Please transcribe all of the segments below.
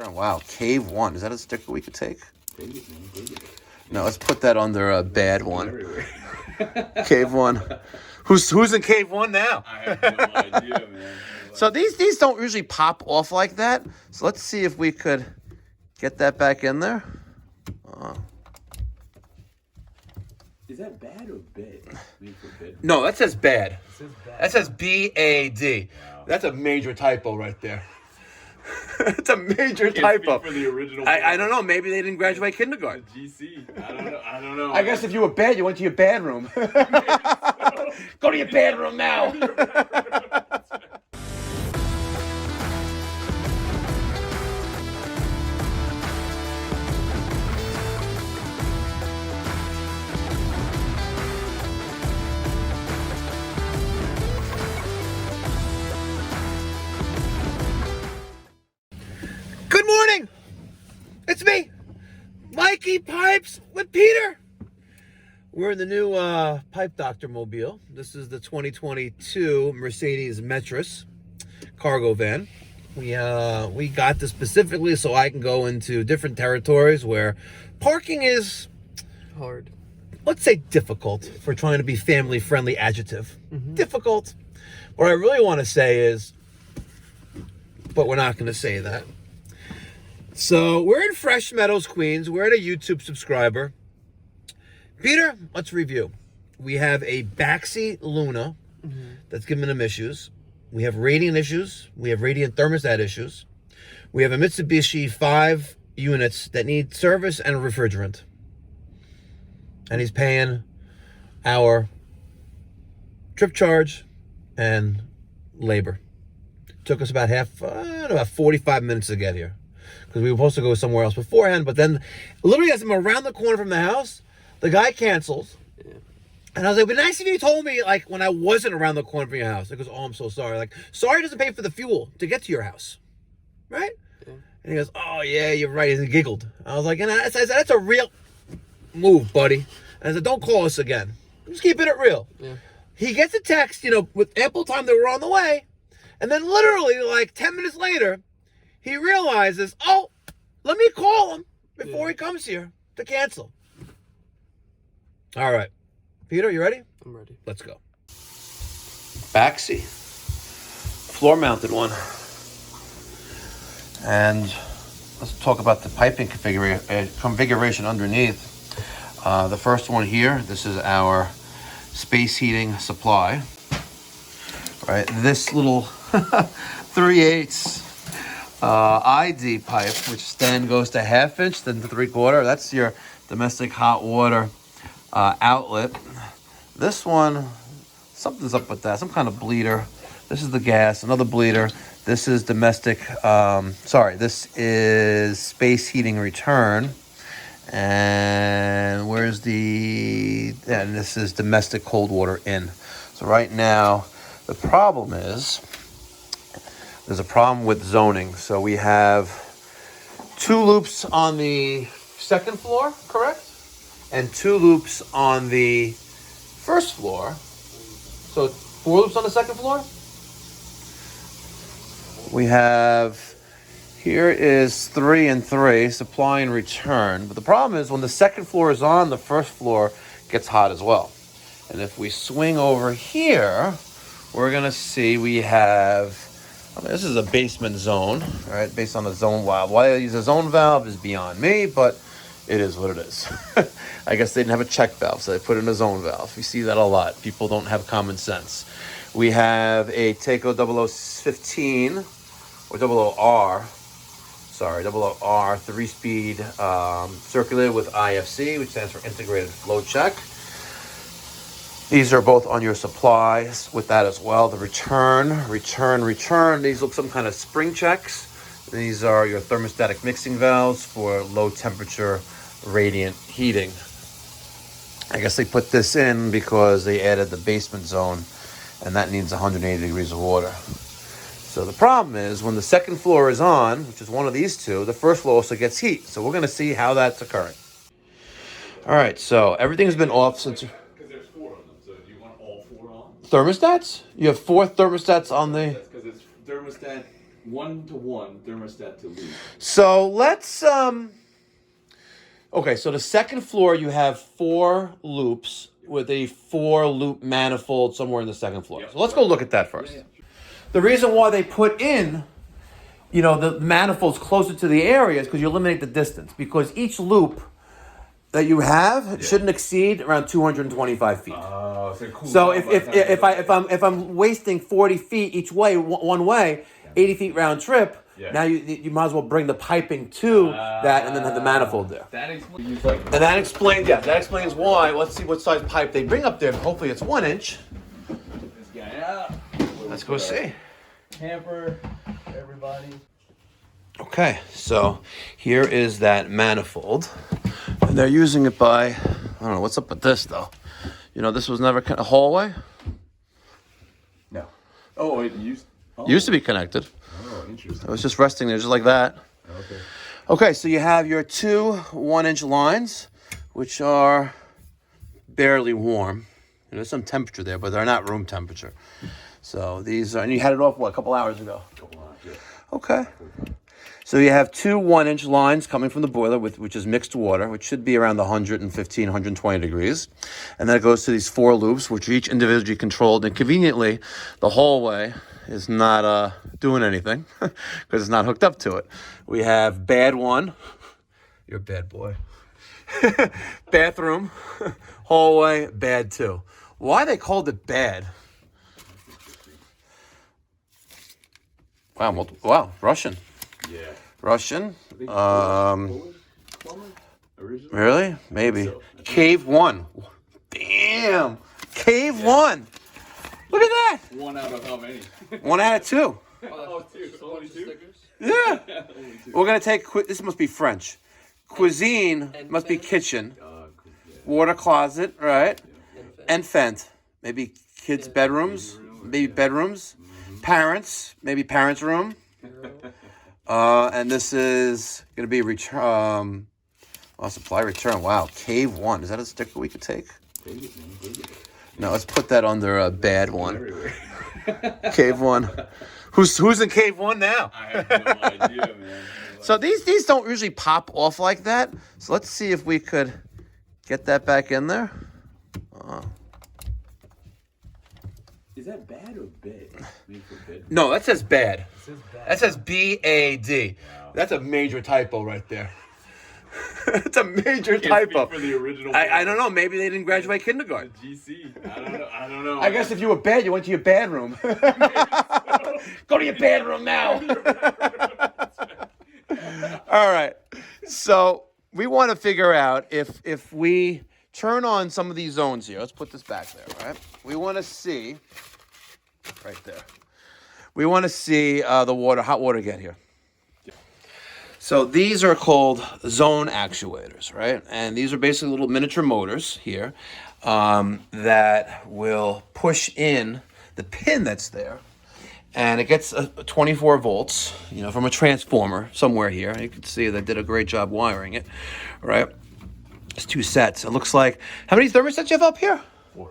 Wow, Cave 1. Is that a sticker we could take? No, let's put that under a bad one. Cave 1. Who's in Cave 1 now? I have no idea, man. So these don't usually pop off like that. So let's see if we could get that back in there. Is that bad or bed? No, that says bad. Says bad. That says B-A-D. Wow. That's a major typo right there. It's a major typo. For the original I don't know. Maybe they didn't graduate kindergarten. GC. I don't know. I guess if you were bad, you went to your bad room. Go to your bad room now. Good morning. It's me, Mikey Pipes with Peter. We're in the new Pipe Doctor Mobile. This is the 2022 Mercedes Metris cargo van. We got this specifically so I can go into different territories where parking is hard. Let's say difficult, for trying to be family-friendly adjective. Difficult. What I really want to say is, but we're not going to say that. So we're in Fresh Meadows, Queens. We're at a YouTube subscriber. Peter, let's review. We have a Baxi Luna that's giving them issues. We have radiant issues. We have radiant thermostat issues. We have a Mitsubishi 5 units that need service and a refrigerant. And he's paying our trip charge and labor. Took us about 45 minutes to get here, because we were supposed to go somewhere else beforehand, but then literally as I'm around the corner from the house, the guy cancels. Yeah. And I was like, it'd be nice if you told me, like, when I wasn't around the corner from your house. He goes, oh, I'm so sorry. Like, sorry doesn't pay for the fuel to get to your house. Right? Yeah. And he goes, oh, yeah, you're right. And he giggled. I was like, and I said, that's a real move, buddy. And I said, don't call us again. Just keeping it real. Yeah. He gets a text, with ample time that we're on the way. And then literally, like, 10 minutes later, he realizes, oh, let me call him before he comes here to cancel. All right. Peter, you ready? I'm ready. Let's go. Baxi. Floor-mounted one. And let's talk about the piping configuration underneath. The first one here, this is our space heating supply. Right, this little 3/8 ID pipe, which then goes to 1/2 inch, then to 3/4. That's your domestic hot water outlet. This one, something's up with that, some kind of bleeder. This is the gas, another bleeder. This is domestic, this is space heating return. And where's and this is domestic cold water in. So right now, the problem is, there's a problem with zoning. So we have 2 loops on the second floor, correct? And 2 loops on the first floor. So 4 loops on the second floor? We have, here is 3 and 3, supply and return. But the problem is when the second floor is on, the first floor gets hot as well. And if we swing over here, we're gonna see we have, this is a basement zone, right? Based on the zone valve. Why they use a zone valve is beyond me, but it is what it is. I guess they didn't have a check valve, so they put in a zone valve. We see that a lot. People don't have common sense. We have a Taco 0015 or 00R, 00R 3-speed circulator with IFC, which stands for Integrated Flow Check. These are both on your supplies with that as well. The return. These look some kind of spring checks. These are your thermostatic mixing valves for low temperature radiant heating. I guess they put this in because they added the basement zone, and that needs 180 degrees of water. So the problem is when the second floor is on, which is one of these 2, the first floor also gets heat. So we're going to see how that's occurring. All right, so everything's been off since... Thermostats? You have 4 thermostats on the... That's because it's thermostat 1-to-1 thermostat to loop. So let's okay, so the second floor you have 4 loops with a 4-loop manifold somewhere in the second floor. Yep. So let's go look at that first. The reason why they put in, you know, the manifolds closer to the area is because you eliminate the distance. Because each loop that you have shouldn't exceed around 225 feet. Oh, So if I'm wasting 40 feet each way, one way, 80 feet round trip. Yeah. Now you might as well bring the piping to that and then have the manifold there. That explains. And that explains why. Let's see what size pipe they bring up there. Hopefully it's 1 inch. This guy out. Let's go see. Hamper, everybody. Okay, so here is that manifold. And they're using it by, I don't know, what's up with this though? You know, this was never a hallway? No. Oh, it used. Oh. Used to be connected. Oh, interesting. It was just resting there, just like that. Okay. Okay, so you have your 2 1-inch lines, which are barely warm. There's some temperature there, but they're not room temperature. So these are, and you had it off, what, a couple hours ago? Yeah. Okay. So you have 2 1-inch lines coming from the boiler, which is mixed water, which should be around the 115, 120 degrees. And then it goes to these 4 loops, which are each individually controlled. And conveniently, the hallway is not doing anything because it's not hooked up to it. We have bad 1. You're a bad boy. Bathroom, hallway, bad 2. Why they called it bad? Wow, Russian. Yeah. Russian. Originally? Really? Maybe. So. Cave 1. Damn. Cave 1. Look at that. 1 out of how many? 1 out of 2. Oh, 2. Only 2? Yeah. Only 2. We're gonna take. This must be French. Cuisine must be kitchen. Cool. Yeah. Water closet, right? And Fent. Maybe kids' bedrooms. Maybe bedrooms. Parents. Maybe parents' room. And this is gonna be return. Supply return. Wow. Cave 1. Is that a sticker we could take? Take it, man. Take it. No, let's put that under a bad 1. Everywhere. Cave 1. Who's in Cave 1 now? I have no idea, man. So these don't usually pop off like that. So let's see if we could get that back in there. Is that bad or bed? Made for bed. No, that says bad. Says bad. That says BAD. Wow. That's a major typo right there. It's a major Can't typo. speak for the original. I don't know. Maybe they didn't graduate kindergarten. GC. I don't know. I guess if you were bad, you went to your bad room. Go to your bedroom now. All right. So we want to figure out if we turn on some of these zones here. Let's put this back there, all right? We want to see, right there. We want to see the hot water get here. So these are called zone actuators, right? And these are basically little miniature motors here that will push in the pin that's there. And it gets a 24 volts, you know, from a transformer somewhere here. You can see they did a great job wiring it, right? It's 2 sets. It looks like, how many thermostats you have up here? 4.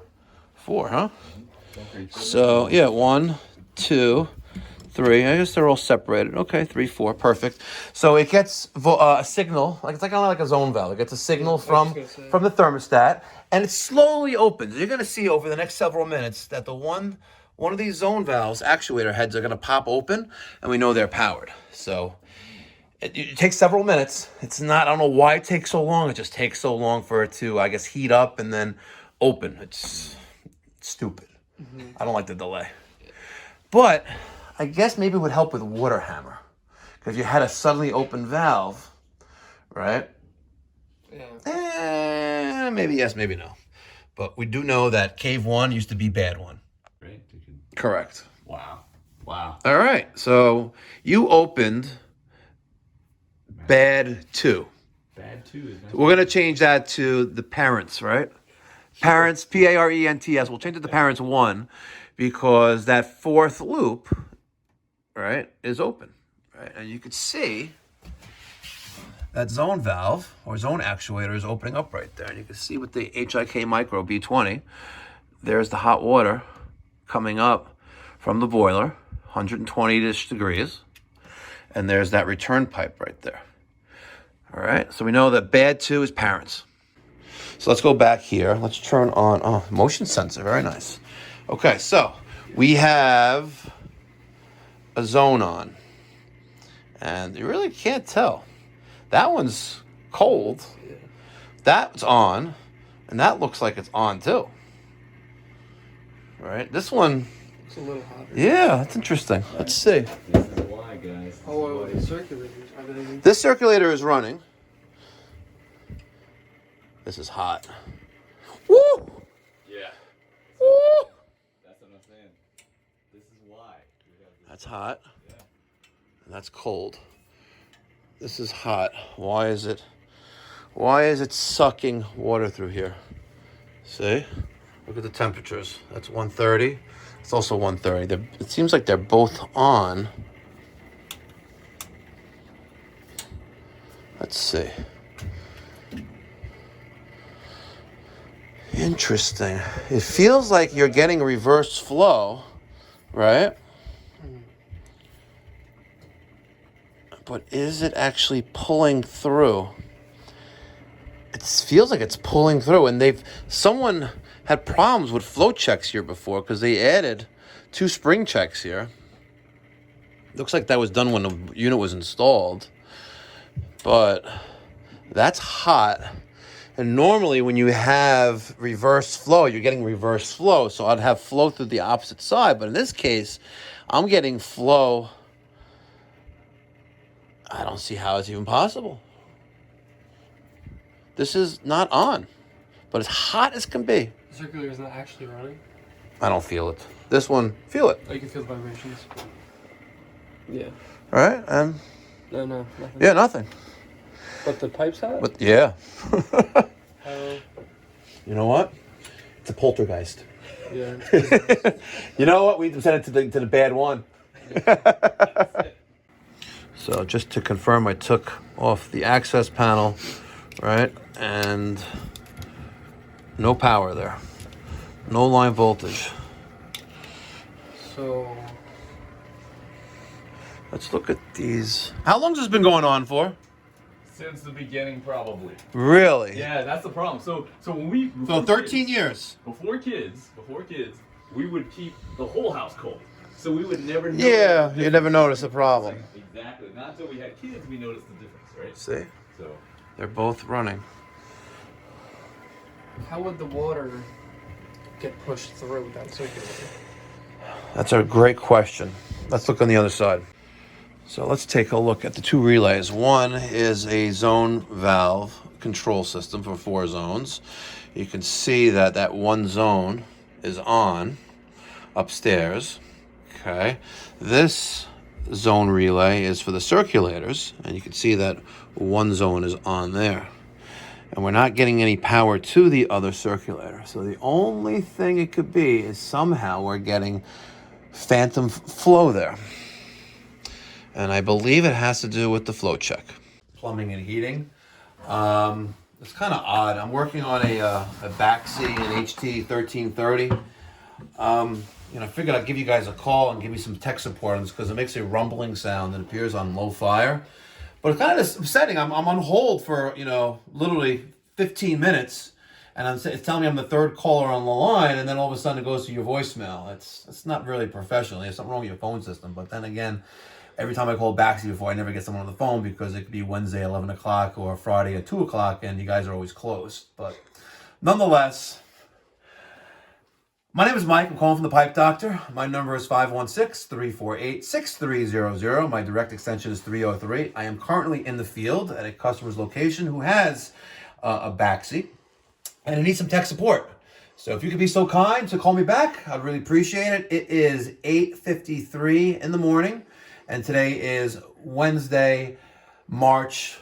4, huh? So, yeah, 1, 2, 3. I guess they're all separated. Okay, 3, 4, perfect. So it gets a signal, it's like kind of like a zone valve. It gets a signal from the thermostat, and it slowly opens. You're going to see over the next several minutes that one of these zone valves, actuator heads, are going to pop open, and we know they're powered. So it takes several minutes. It's not, I don't know why it takes so long. It just takes so long for it to, I guess, heat up and then open. It's stupid. I don't like the delay. But I guess maybe it would help with water hammer. Because if you had a suddenly open valve, right? Yeah. Maybe yes, maybe no. But we do know that Cave 1 used to be Bad 1. Right? Correct. Wow. All right. So you opened Bad 2. Bad 2 is We're going to change that to the parents, right? Parents, Parents. We'll change it to parents 1 because that 4th loop, right, is open. Right? And you can see that zone valve or zone actuator is opening up right there. And you can see with the HIK Micro B20, there's the hot water coming up from the boiler, 120-ish degrees, And there's that return pipe right there. All right, so we know that bad 2 is parents. So let's go back here. Let's turn on, motion sensor, very nice. Okay, so we have a zone on. And you really can't tell. That one's cold. That's on. And that looks like it's on too. All right, this one. It's a little hotter. Yeah, that's interesting. Let's see. This is why, guys. Oh, the circulators. Are they... This circulator is running. This is hot. Woo! Yeah. Woo! That's what I'm saying. This is why. That's hot. Yeah. And that's cold. This is hot. Why is it sucking water through here? See? Look at the temperatures. That's 130. It's also 130. It seems like they're both on. Let's see. Interesting. It feels like you're getting reverse flow, right? But is it actually pulling through? It feels like it's pulling through, and someone had problems with flow checks here before because they added 2 spring checks here. Looks like that was done when the unit was installed, but that's hot. And normally when you have reverse flow, you're getting reverse flow. So I'd have flow through the opposite side. But in this case, I'm getting flow. I don't see how it's even possible. This is not on, but as hot as can be. The circulator is not actually running? I don't feel it. This one, feel it. Oh, you can feel the vibrations. Yeah. All right, and No, nothing. yeah, nothing. But the pipes have? But yeah. How? You know what? It's a poltergeist. Yeah. You know what? We sent it to the bad one. So just to confirm, I took off the access panel, right? And no power there. No line voltage. So... Let's look at these. How long has this been going on for? Since the beginning, probably. Really? Yeah, that's the problem. So when we... So 13 years. Before kids, we would keep the whole house cold. So we would never know. Yeah, you never notice a problem. Exactly. Not until we had kids we noticed the difference, right? See? So They're both running. How would the water get pushed through that circulator? That's a great question. Let's look on the other side. So let's take a look at the 2 relays. One is a zone valve control system for 4 zones. You can see that one zone is on upstairs. Okay. This zone relay is for the circulators, and you can see that one zone is on there. And we're not getting any power to the other circulator. So the only thing it could be is somehow we're getting phantom flow there. And I believe it has to do with the flow check. Plumbing and heating. It's kind of odd. I'm working on a Baxi HT 1330. I figured I'd give you guys a call and give you some tech support on this because it makes a rumbling sound that appears on low fire. But it's kind of upsetting. I'm on hold for, literally 15 minutes. And it's telling me I'm the 3rd caller on the line, and then all of a sudden it goes to your voicemail. It's not really professional. There's something wrong with your phone system. But then again, every time I call Baxi before, I never get someone on the phone because it could be Wednesday 11 o'clock or Friday at 2 o'clock, and you guys are always closed. But nonetheless, my name is Mike. I'm calling from the Pipe Doctor. My number is 516-348-6300. My direct extension is 303. I am currently in the field at a customer's location who has a Baxi, and it needs some tech support. So if you could be so kind to call me back, I'd really appreciate it. It is 8:53 in the morning, and today is Wednesday, March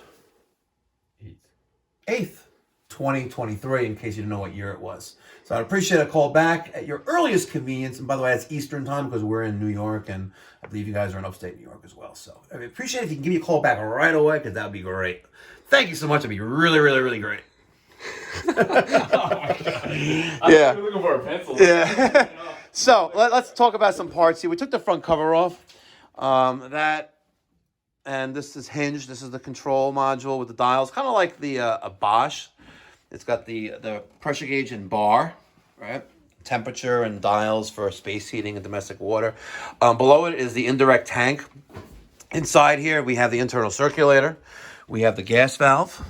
8th, 2023, in case you didn't know what year it was. So I'd appreciate a call back at your earliest convenience. And by the way, that's Eastern time because we're in New York, and I believe you guys are in upstate New York as well. So I appreciate it if you can give me a call back right away, because that would be great. Thank you so much. It'd be really, really, really great. Oh my God. Yeah. I'm looking for a pencil. Yeah. So let's talk about some parts here. We took the front cover off. That And this is hinged. This is the control module with the dials, kind of like the a Bosch. It's got the pressure gauge and bar, right? Temperature and dials for space heating and domestic water. Below it is the indirect tank. Inside here, we have the internal circulator. We have the gas valve.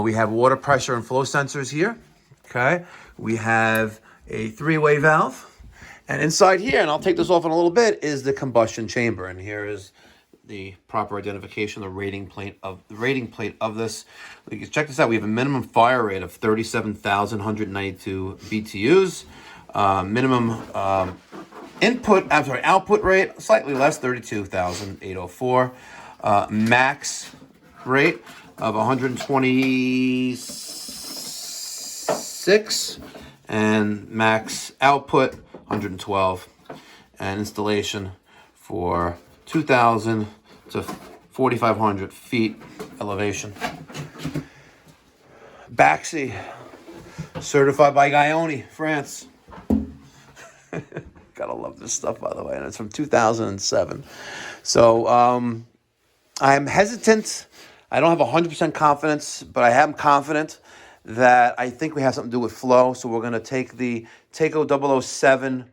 We have water pressure and flow sensors here. Okay. We have a three-way valve. And inside here, and I'll take this off in a little bit, is the combustion chamber. And here is the proper identification, the rating plate of this. You can check this out. We have a minimum fire rate of 37,192 BTUs. Minimum output rate, slightly less, 32,804. Max rate of 126, and max output 112, and installation for 2,000 to 4,500 feet elevation. Baxi, certified by Guyoni, France. Gotta love this stuff, by the way, and it's from 2007. So I am hesitant. I don't have 100% confidence, but I am confident that I think we have something to do with flow. So we're going to take the Decal 007E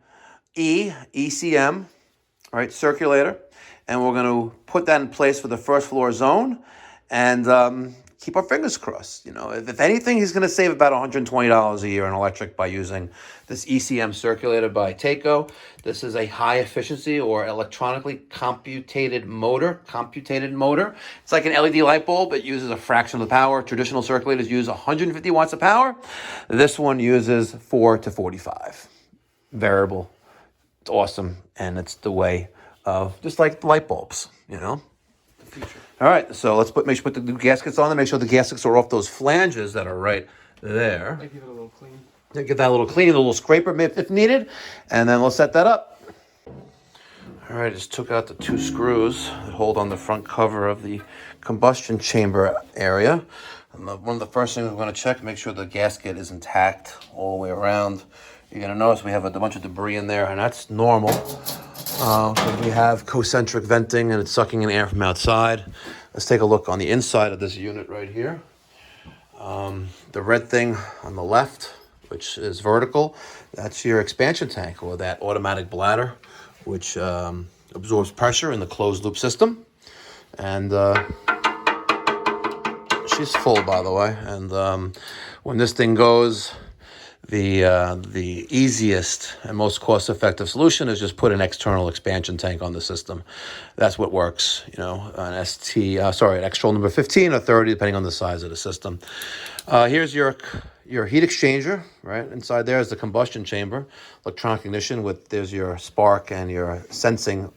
ECM, right, circulator, and we're going to put that in place for the first floor zone, and keep our fingers crossed. You know, if anything, he's going to save about $120 a year in electric by using this ECM circulator by Decal. This is a high efficiency or electronically computated motor. It's like an LED light bulb. It uses a fraction of the power. Traditional circulators use 150 watts of power. This one uses 4 to 45. Variable. It's awesome, and it's the way of just like light bulbs, you know. The future. All right, so let's make sure put the new gaskets on and make sure the gaskets are off those flanges that are right there. I give it a little clean. Get that a little clean, a little scraper if needed, and then we'll set that up. All right, just took out the two screws that hold on the front cover of the combustion chamber area. And one of the first things we're going to check, make sure the gasket is intact all the way around. You're going to notice we have a bunch of debris in there, and that's normal. We have concentric venting, and it's sucking in air from outside. Let's take a look on the inside of this unit right here. The red thing on the left, which is vertical, that's your expansion tank, or that automatic bladder, which absorbs pressure in the closed loop system. And she's full, by the way. And when this thing goes, the easiest and most cost-effective solution is just put an external expansion tank on the system. That's what works, you know, an an external number 15 or 30, depending on the size of the system. Here's your heat exchanger, right? Inside there is the combustion chamber, electronic ignition there's your spark and your sensing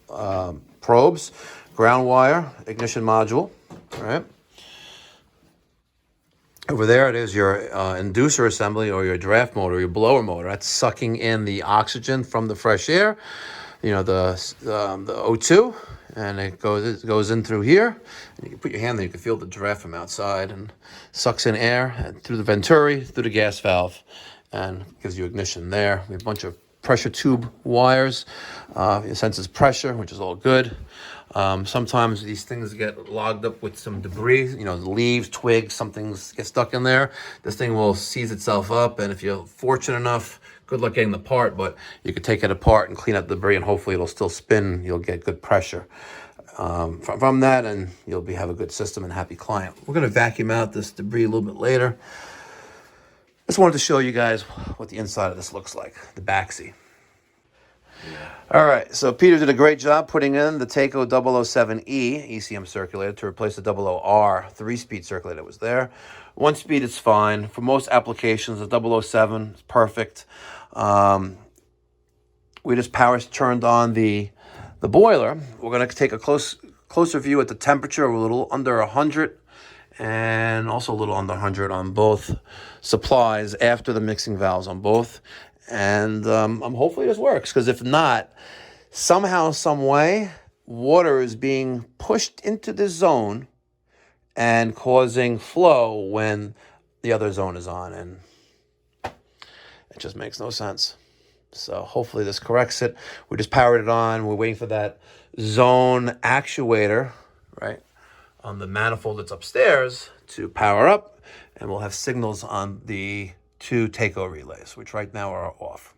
probes, ground wire, ignition module, right? Over there, it is your inducer assembly, or your draft motor, your blower motor. That's sucking in the oxygen from the fresh air, you know, the O2, and it goes in through here. And you can put your hand there, you can feel the draft from outside, and sucks in air through the venturi, through the gas valve, and gives you ignition there. We have a bunch of pressure tube wires. It senses pressure, which is all good. Sometimes these things get logged up with some debris, you know, leaves, twigs, something gets stuck in there. This thing will seize itself up, and if you're fortunate enough, good luck getting the part, but you could take it apart and clean up the debris, and hopefully it'll still spin. You'll get good pressure from that, and you'll have a good system and happy client. We're going to vacuum out this debris a little bit later. Just wanted to show you guys what the inside of this looks like, the Baxi. All right, so Peter did a great job putting in the Decal 007E ECM circulator to replace the 00R 3-speed circulator that was there. 1 speed is fine. For most applications, the 007 is perfect. We just power turned on the boiler. We're going to take a closer view at the temperature, a little under 100, and also a little under 100 on both supplies after the mixing valves on both. And hopefully this works, because if not, somehow, some way, water is being pushed into this zone and causing flow when the other zone is on, and it just makes no sense. So hopefully this corrects it. We just powered it on. We're waiting for that zone actuator, right? on the manifold that's upstairs to power up, and we'll have signals on the 2 Takeo relays, which right now are off.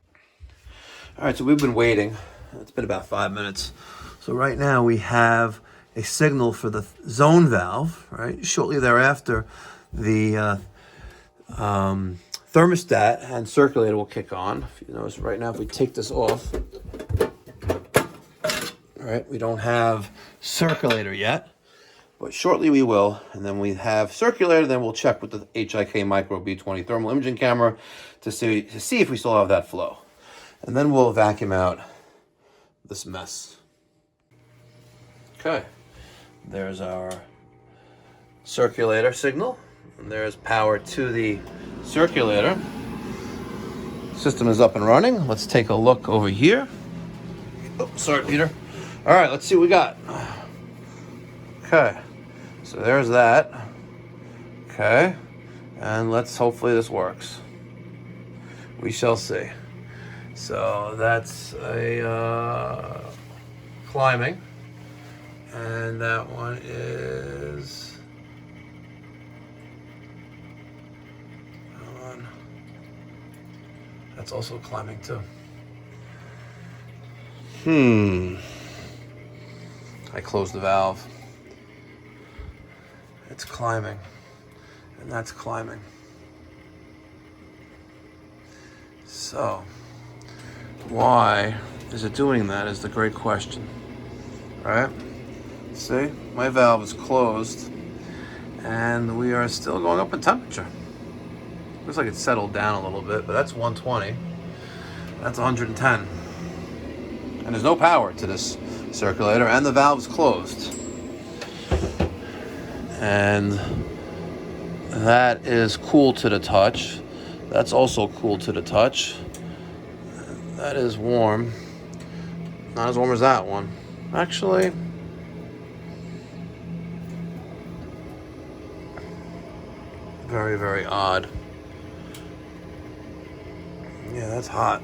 All right, so we've been waiting. It's been about 5 minutes. So right now we have a signal for the zone valve, right? Shortly thereafter, the thermostat and circulator will kick on. If you notice right now, if we take this off, all right, we don't have circulator yet, but shortly we will. And then we have circulator, then we'll check with the HIK Micro B20 thermal imaging camera to see if we still have that flow. And then we'll vacuum out this mess. Okay, there's our circulator signal, and there's power to the circulator. System is up and running. Let's take a look over here. Oh, sorry, Peter. All right, let's see what we got. Okay, so there's that. Okay, and let's hopefully this works. We shall see. So that's a climbing, and that one is, hold on, that's also climbing too. I closed the valve. It's climbing, and that's climbing. So, why is it doing that is the great question, right? See, my valve is closed, and we are still going up in temperature. Looks like it's settled down a little bit, but that's 120. That's 110. And there's no power to this circulator, and the valve's closed. And that is cool to the touch. That's also cool to the touch. That is warm. Not as warm as that one. Actually, very, very odd. Yeah, that's hot.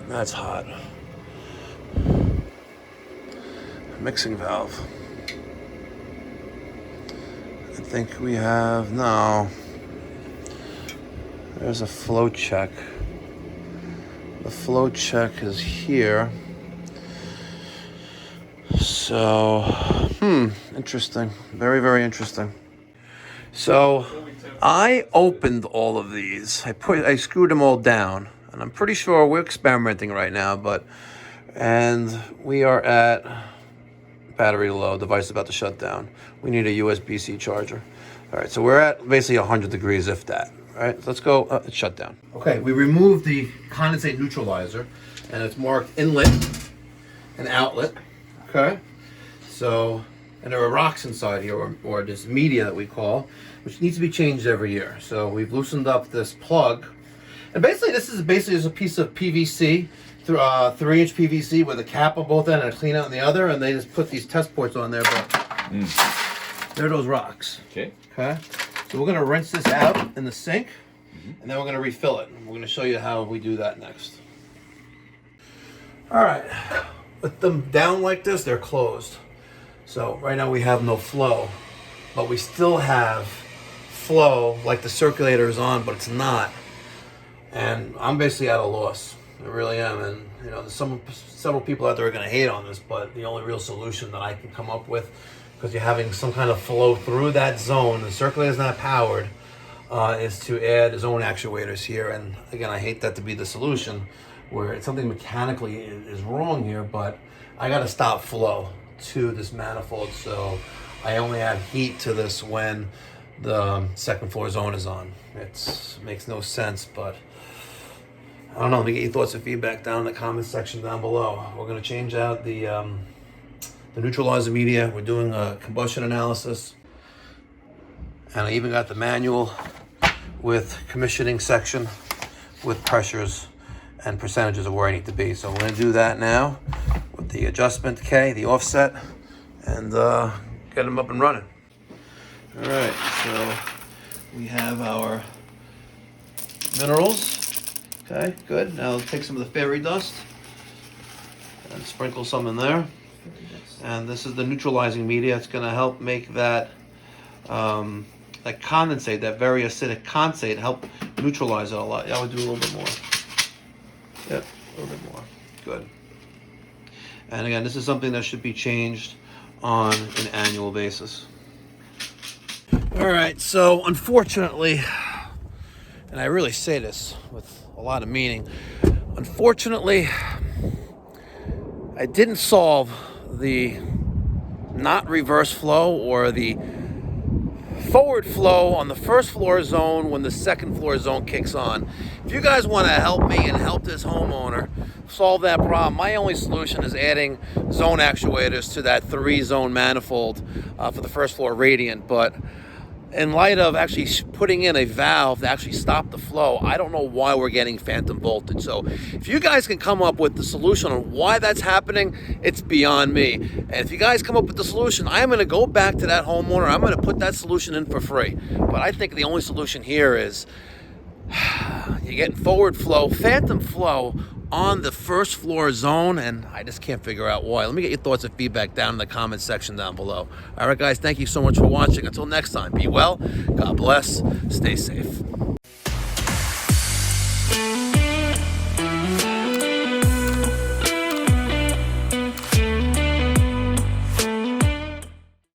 That's hot. Mixing valve. I think we have, no. There's a flow check. The flow check is here. So, interesting. Very, very interesting. So, I opened all of these. I screwed them all down, and I'm pretty sure we're experimenting right now, and we are at battery low, device about to shut down. We need a USB-C charger. All right, so we're at basically 100 degrees, if that. All right, so let's go, it's shut down. Okay, we removed the condensate neutralizer, and it's marked inlet and outlet. Okay, so, and there are rocks inside here, or this media that we call, which needs to be changed every year. So we've loosened up this plug, and basically this is just a piece of PVC, 3-inch PVC with a cap on both ends and a clean out on the other, and they just put these test ports on there, but there are those rocks. Okay. So we're gonna rinse this out in the sink, and then we're gonna refill it. We're gonna show you how we do that next. All right, with them down like this, they're closed. So right now we have no flow, but we still have flow, like the circulator is on, but it's not. And I'm basically at a loss. I really am. And you know, there's several people out there are going to hate on this, but the only real solution that I can come up with, because you're having some kind of flow through that zone, the circulator is not powered, is to add zone actuators here. And again, I hate that to be the solution, where it's something mechanically is wrong here, but I got to stop flow to this manifold, so I only add heat to this when the second floor zone is on. It makes no sense, but I don't know. Let me get your thoughts and feedback down in the comments section down below. We're going to change out the neutralizer media. We're doing a combustion analysis, and I even got the manual with commissioning section with pressures and percentages of where I need to be. So we're going to do that now with the adjustment K, the offset, and get them up and running. All right, so we have our minerals. Okay, good. Now let's take some of the fairy dust and sprinkle some in there. And this is the neutralizing media. It's going to help make that that condensate, that very acidic condensate, help neutralize it a lot. Yeah, I would do a little bit more. Yep, a little bit more. Good. And again, this is something that should be changed on an annual basis. All right, so unfortunately, and I really say this with a lot of meaning, unfortunately, I didn't solve the not reverse flow or the forward flow on the first floor zone when the second floor zone kicks on. If you guys want to help me and help this homeowner solve that problem, my only solution is adding zone actuators to that 3-zone manifold for the first floor radiant. But in light of actually putting in a valve to actually stop the flow, I don't know why we're getting phantom voltage. So if you guys can come up with the solution on why that's happening, it's beyond me. And if you guys come up with the solution, I'm going to go back to that homeowner. I'm going to put that solution in for free. But I think the only solution here is you're getting forward flow, phantom flow on the first floor zone, and I just can't figure out why. Let me get your thoughts and feedback down in the comment section down below. All right, guys, thank you so much for watching. Until next time, be well, God bless, stay safe.